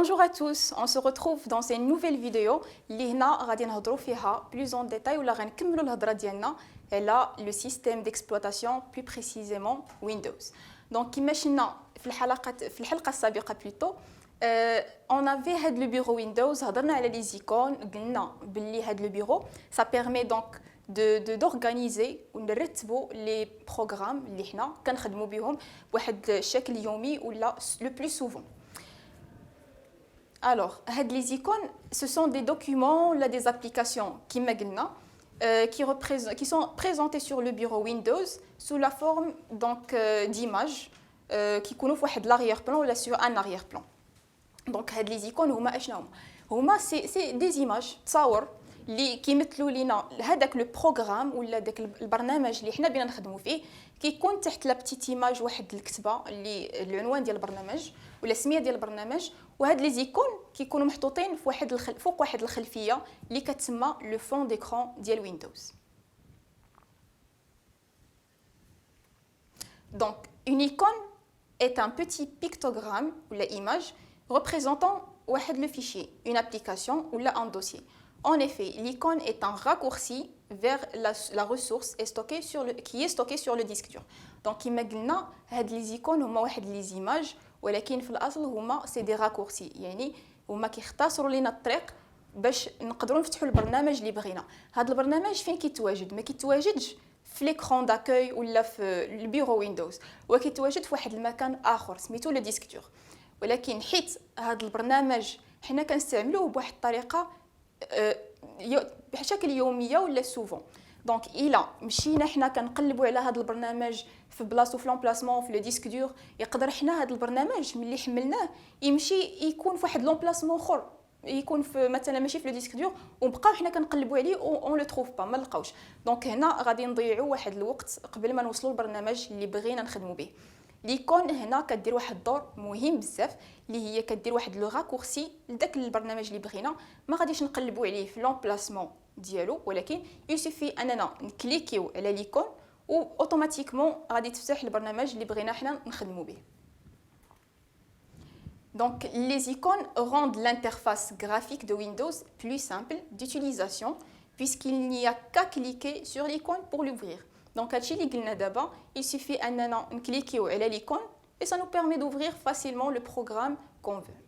Bonjour à tous, on se retrouve dans une nouvelle vidéo اللي هنا غادي نهضروا فيها plus en détail ولا غنكملوا الهضره ديالنا على le système d'exploitation plus précisément Windows. Donc كما شفنا في الحلقه السابقه plutôt on avait هاد le bureau Windows هضرنا على les icônes قلنا باللي هاد le bureau ça permet donc d'organiser ونرتبوا les programmes اللي حنا كنخدموا بهم بواحد الشكل يومي ولا le plus souvent. Alors, les icônes, ce sont des documents ou des applications qui sont présentées sur le bureau Windows sous la forme d'images qui sont l'arrière-plan ou sur un arrière-plan. Donc, les icônes, c'est des images, تصاور اللي كيمثلوا لينا هذاك لو بروغرام ولا داك البرنامج اللي حنا بينا نخدموا فيه كيكون تحت لا بتيت ايماج واحد الكتبه اللي العنوان ديال البرنامج ولا السميه ديال البرنامج وهاد لي زيكون كيكونوا محطوطين في واحد فوق واحد الخلفيه اللي كتسمى لو فون ديكران ديال ويندوز. Donc une icône est un petit pictogramme ou la image représentant واحد le fichier, une application ou un dossier. En effet, l'icône est un raccourci vers la ressource qui est stockée sur le disque dur. Donc, كما قلنا هاد les icônes هما واحد les images ولكن في الأصل هما c'est des raccourcis يعني هما كيختصروا لنا الطريق باش نقدروا نفتحوا البرنامج اللي بغينا. هاد البرنامج فين كيتواجد؟ ما كيتواجدش في ليكرون داكوي ولا في البيرو ويندوز وكيتواجد في واحد المكان آخر سميتو لو ديسك دور. ولكن حيت هاد البرنامج حنا كنستعملوه بواحد الطريقه بشكل يوميه ولا سوفون دونك الا مشينا حنا كنقلبوا على هذا البرنامج في بلاصتو في لومبلاسمون في لو ديسك دور يقدر حنا هذا البرنامج ملي حملناه يمشي يكون في واحد لومبلاسمون اخر يكون في مثلا ماشي في لو ديسك دور ونبقاو حنا كنقلبوا عليه اون لو تروف با ما نلقاوش دونك هنا غادي نضيعوا واحد الوقت قبل ما نوصلوا للبرنامج اللي بغينا نخدموا به. ليكون هنا كدير واحد الدور مهم بزاف اللي هي كدير واحد لو راكورسي لداك البرنامج اللي بغينا ما غاديش نقلبوا عليه في لومبلاسمون ديالو ولكن يوسيفي اننا نكليكيو على ليكون و اوتوماتيكمون غادي تفتح البرنامج اللي بغينا حنا نخدموا به. Donc les icônes rendent l'interface graphique de Windows plus simple d'utilisation puisqu'il n'y a qu'à cliquer sur l'icône pour l'ouvrir. Donc, il suffit de cliquer sur l'icône et ça nous permet d'ouvrir facilement le programme qu'on veut.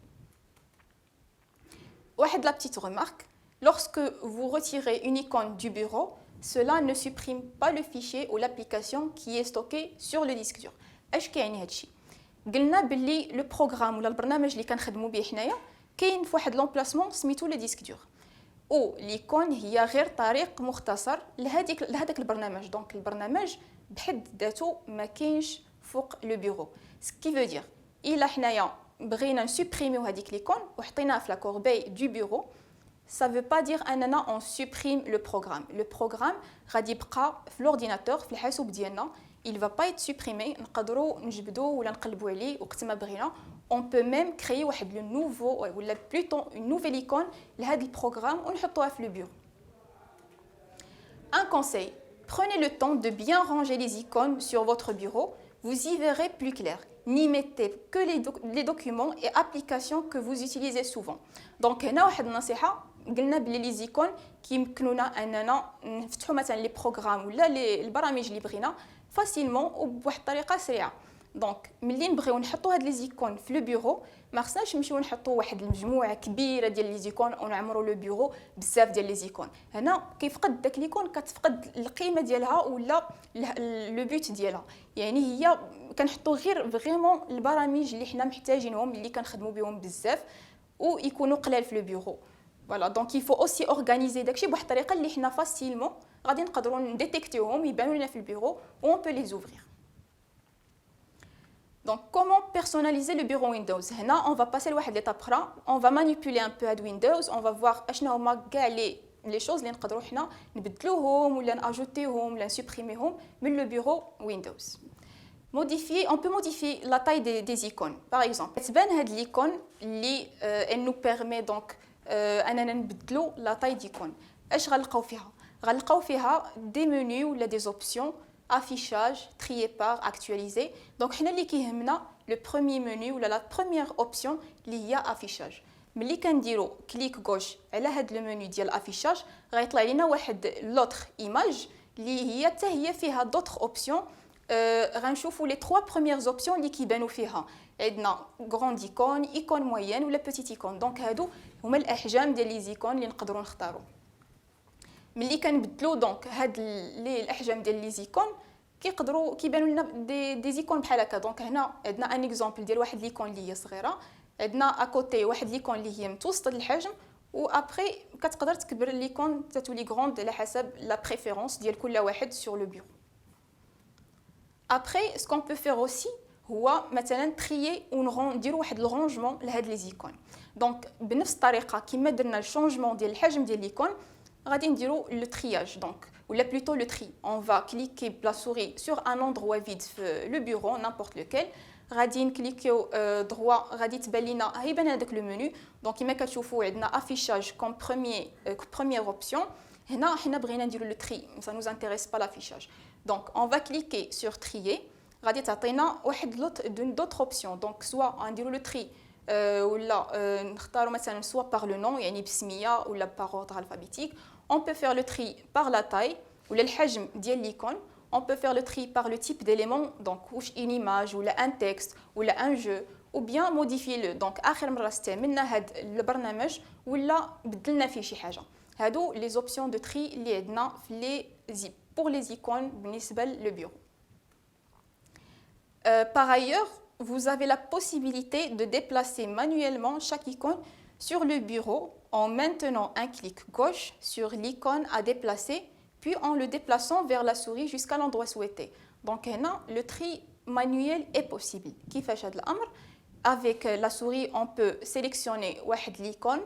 La petite remarque, lorsque vous retirez une icône du bureau, cela ne supprime pas le fichier ou l'application qui est stocké sur le disque dur. Qu'est-ce que c'est? قلنا باللي لو بروغرام ولا البرنامج اللي كنخدموا به حنايا كاين في واحد لومبلاسمون سميتو لو ديسك دور. او ليكون هي غير طريق مختصر لهذاك البرنامج دونك البرنامج بحد ذاته ما كاينش فوق لو بيرو سكي فو دير الا حنايا بغينا نسوبريميو هذيك ليكون وحطيناها في لا كوربي دو بيرو ça veut pas dire اننا on supprime le programme غادي يبقى في لورديناتور في الحاسوب ديالنا il va pas être supprimé نقدروا نجبدوه ولا نقلبوا عليه وقت ما بغينا. On peut même créer واحد le nouveau ou plutôt une nouvelle icône لهذا البروغرام ونحطوها في le bureau. Un conseil, prenez le temps de bien ranger les icônes sur votre bureau, vous y verrez plus clair. N'y mettez que les documents et applications que vous utilisez souvent. Donc هنا واحد النصيحة قلنا بلي les icônes كيمكنونا اننا نفتحوا مثلا لي بروغرام ولا البرامج اللي بغينا فاسيلمون وبواحد الطريقه سريعه. دونك ملي نبغيو نحطوا هاد لي زيكون في لو بيرو ما خصناش نمشيو نحطوا واحد المجموعه كبيره ديال لي زيكون ونعمروا لو بيرو بزاف ديال لي زيكون. هنا كيفقد داك ليكون كتفقد القيمه ديالها ولا لو بوت ديالها يعني هي كنحطوا غير فريمون البرامج اللي حنا محتاجينهم اللي كنخدموا بهم بزاف ويكونوا قلال في لو بيرو. Voilà, donc il faut aussi organiser داكشي بواحد الطريقه اللي حنا فاسيلمون غادي نقدروا نديتيكتيوهم يبانوا لنا في البيرو و on peut les ouvrir. Donc comment personnaliser le bureau Windows? هنا on va passer لواحد l'étape اخرى, on va manipuler un peu à Windows, on va voir اشنا هما كاع les choses اللي نقدروا حنا نبدلوهم ولا ناجوتيهم ولا نسوبريميهم من le bureau Windows. On peut modifier la taille des icônes. Par exemple, تبان هاد l'icône اللي elle nous permet donc اننا نبدلوا لا تاي ديكون. اش غنلقاو فيها؟ غنلقاو فيها دي منيو ولا دي اوبسيون affichage, trier par, actualiser. Donc, حنا اللي كيهمنا le premier menu ou la première option اللي هي affichage. ملي كنديروا كليك غوش على هذا المنيو ديال affichage غيطلع لنا واحد لوتر ايماج اللي هي حتى هي فيها دوطخ اوبسيون. غنشوفوا لي 3 premières اوبسيون اللي كيبانوا فيها. عندنا غروند ايكون، ايكون موين ولا بوتيت ايكون. دونك هادو هما الاحجام ديال لي زيكون اللي نقدروا نختاروا. ملي كنبدلوا دونك هاد الاحجام ديال لي زيكون كيقدروا كيبانوا لنا دي زيكون بحال هكا. دونك هنا عندنا ان اكزامبل ديال واحد ليكون اللي هي صغيره، عندنا اكوتي واحد ليكون اللي هي متوسطه الحجم، و ابري كتقدر تكبر ليكون تتولي غروند على حسب لا بريفيرونس ديال كل واحد سور لو بيرو. ابري سكون بو فير اوسي هو مثلا تريي ونديروا واحد الرونجمون لهاد لي زيكون. دونك بنفس الطريقه كيما درنا الشونجمون ديال الحجم ديال ليكون غادي نديروا لو ترياج. دونك ولا plutôt le tri. On va cliquer la souris sur un endroit vide le bureau, n'importe lequel. غادي نكليكيو droit غادي تبان لنا هيبان هذاك لو منيو. دونك كما كتشوفوا عندنا affichage comme première option. هنا حنا بغينا نديروا لو تري، ça nous intéresse pas l'affichage. Donc on va cliquer sur trier. غادي تعطينا واحد d'autres options. Donc soit نديروا لو تري ولا نختاروا مثلا soit par le nom يعني بسميه ولا par ordre alphabétique. On peut faire le tri par la taille ou le الحجم ديال l'icône. On peut faire le tri par le type d'élément, donc une image ou un texte ou un jeu, ou bien modifier le. Donc آخر مرة استعملنا هاد البرنامج ولا بدلنا فيه شي حاجة. هادو les options de tri اللي عندنا pour les icônes بالنسبة le bureau. Par ailleurs, vous avez la possibilité de déplacer manuellement chaque icône sur le bureau en maintenant un clic gauche sur l'icône à déplacer, puis en le déplaçant vers la souris jusqu'à l'endroit souhaité. Donc le tri manuel est possible. كيفاش هذا الأمر؟ Avec la souris, on peut sélectionner واحد l'icône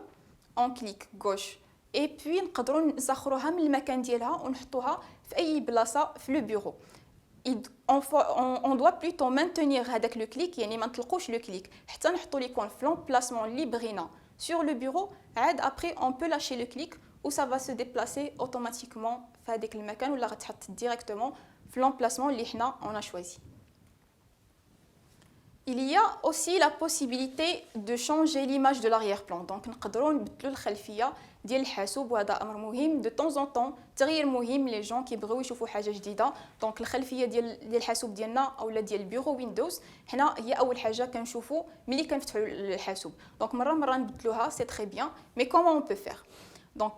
en clic gauche et puis نقدروا نسخروها من المكان ديالها ونحطوها في أي بلاصة في le bureau. On doit plutôt maintenir هذاك le clic يعني ما نطلقوش le clic حتى نحطوا l'icône في l'emplacement اللي بغينا sur le bureau. Après, on peut lâcher le clic ou ça va se déplacer automatiquement في هذاك المكان ولا غتحط directement في l'emplacement اللي حنا on a choisi. Il y a aussi la possibilité de changer l'image de l'arrière-plan. Donc نقدروا نبدلوا الخلفيه ديال الحاسوب وهذا امر مهم de temps en temps. تغيير مهم لي جون كيبغيو يشوفوا حاجه جديده. دونك الخلفيه ديال الحاسوب ديالنا اولا ديال البيرو ويندوز حنا هي اول حاجه كنشوفوا ملي كنفتحوا الحاسوب. دونك مره نبدلوها سي تري بيان. مي comment on peut faire؟ Donc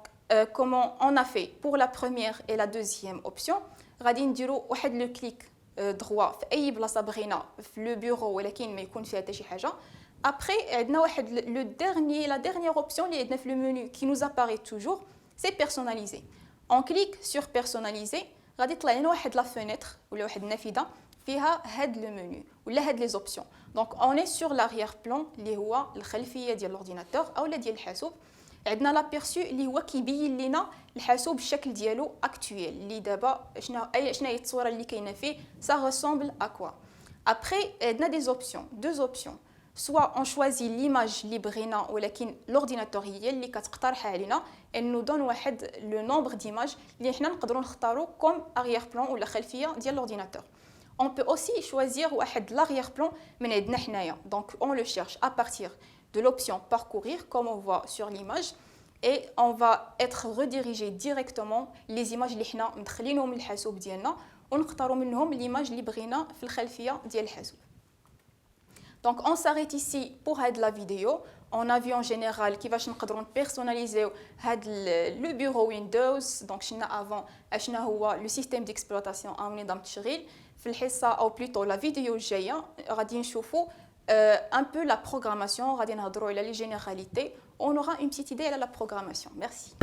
comment on a fait pour la première et la deuxième option. غادي نديروا واحد لو كليك droit في اي بلاصه بغينا في لو بيرو ولكن ما يكون فيها حتى شي حاجه. Après, عندنا واحد la dernière option اللي عندنا في le menu qui nous apparaît toujours, c'est personnaliser. On clique sur personnaliser, غادي يطلع لنا واحد la fenêtre ولا واحد النافذه فيها هاد le menu ولا هاد les options. Donc on est sur l'arrière-plan اللي هو الخلفيه ديال l'ordinateur اولا ديال الحاسوب. عندنا لابيرسو اللي هو كيبين لنا الحاسوب الشكل ديالو اكطويل اللي دابا شنو هي التصويره اللي كاينه فيه ça ressemble à quoi. Après عندنا des options, deux options. Soit on choisit l'image اللي بغينا ولكن l'ordinateur هي اللي كتقترحها علينا. Elle nous donne واحد le nombre d'images اللي حنا نقدروا نختاروا comme arrière-plan ولا خلفيه ديال l'ordinateur. On peut aussi choisir واحد l'arrière-plan من عندنا حنايا. Donc on le cherche à partir de l'option parcourir comme on voit sur l'image et on va être redirigé directement les images اللي حنا مدخلينهم للحاسوب ديالنا ونختاروا منهم l'image اللي بغينا في الخلفيه ديال الحاسوب. Donc on s'arrête ici pour la vidéo. On a vu en général كيفاش نقدروا personnaliser le bureau Windows. Donc شفنا avant شنو هو le système d'exploitation او نظام التشغيل. في الحصه او plutôt la vidéo الجايه غادي نشوفوا un peu la programmation. غادي نهضروا على les généralités. On aura une petite idée à la programmation. Merci.